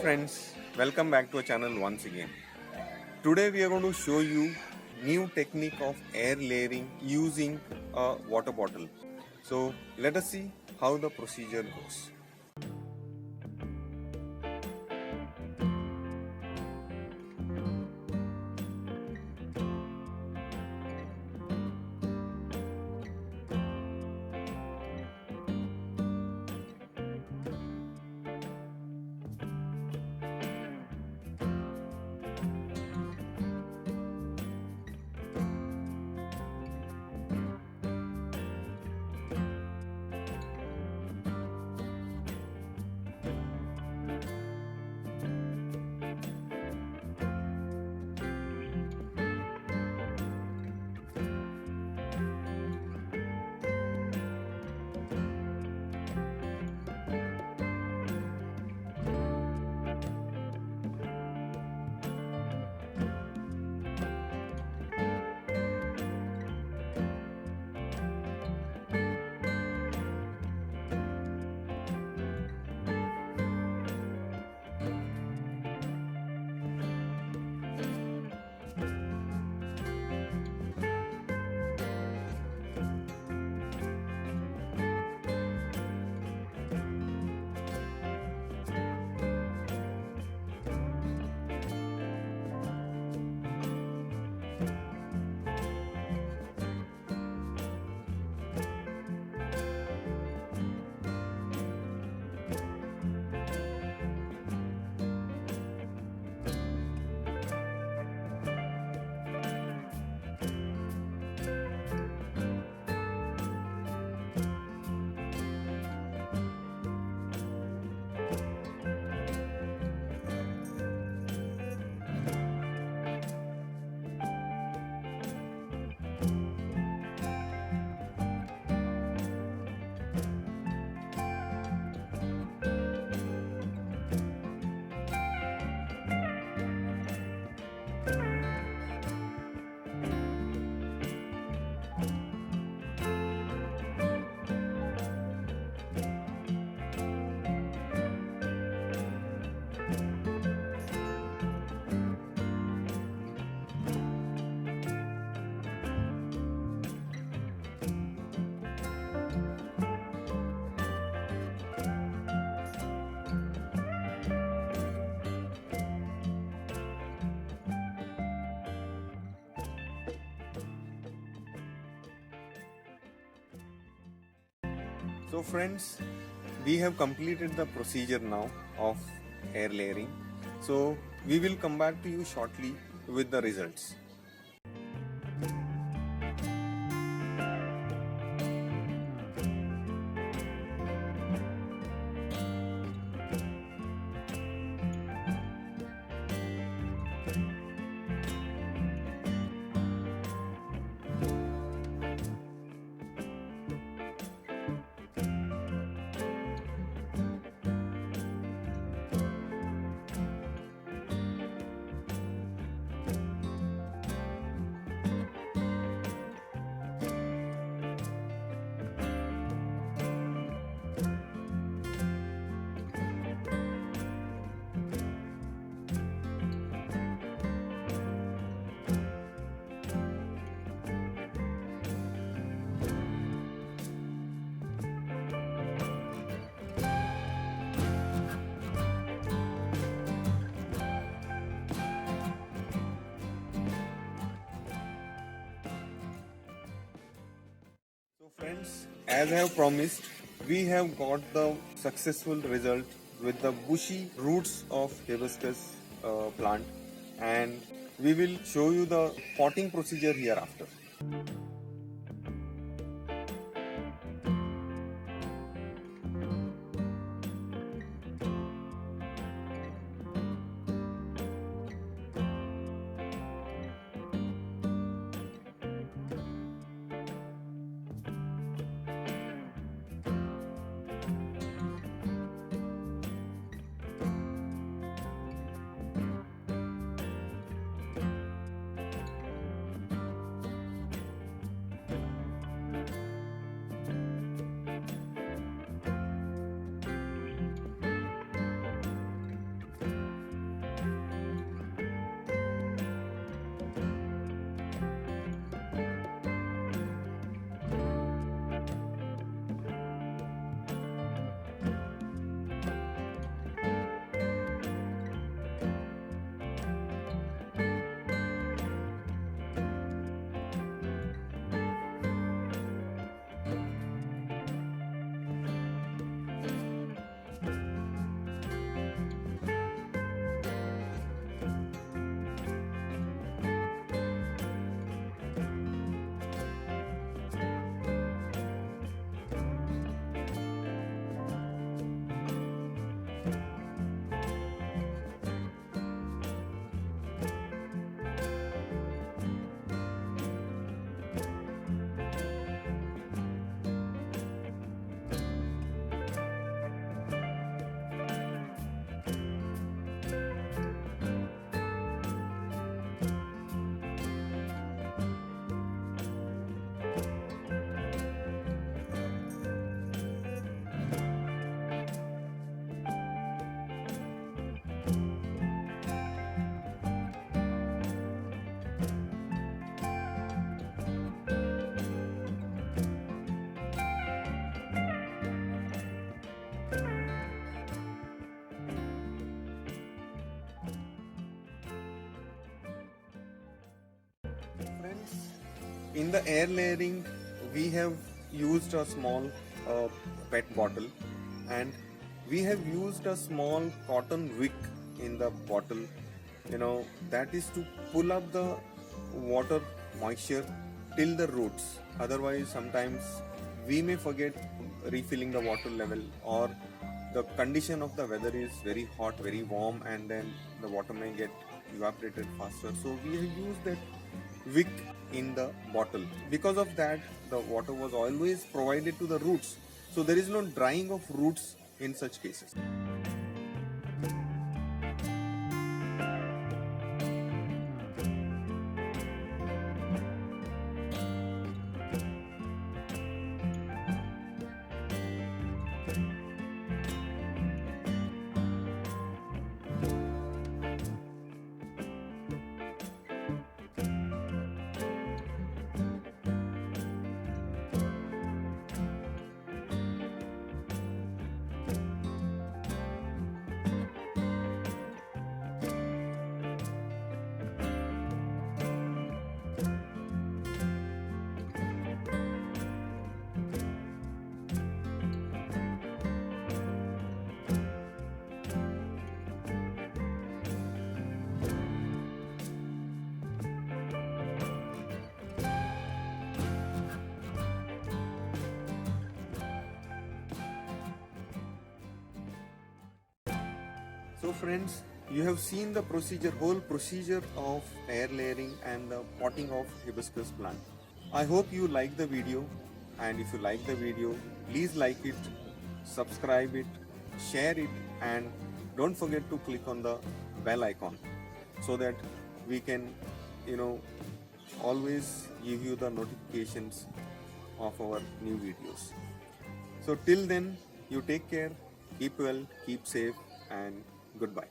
friends, welcome back to our channel once again. Today we are going to show you new technique of air layering using a water bottle. So let us see how the procedure goes. So friends, we have completed the procedure now of air layering. So we will come back to you shortly with the results. So friends, as I have promised, we have got the successful result with the bushy roots of hibiscus plant, and we will show you the potting procedure hereafter. In the air layering, we have used a small PET bottle, and we have used a small cotton wick in the bottle. That is to pull up the water moisture till the roots. Otherwise, sometimes we may forget refilling the water level, or the condition of the weather is very hot, very warm, and then the water may get evaporated faster. So we have used that wick in the bottle. Because of that, the water was always provided to the roots, so there is no drying of roots in such cases. So friends, you have seen the whole procedure of air layering and the potting of hibiscus plant. I hope you like the video, and if you like the video, please like it, subscribe it, share it, and don't forget to click on the bell icon so that we can, always give you the notifications of our new videos. So till then, you take care, keep well, keep safe, and goodbye.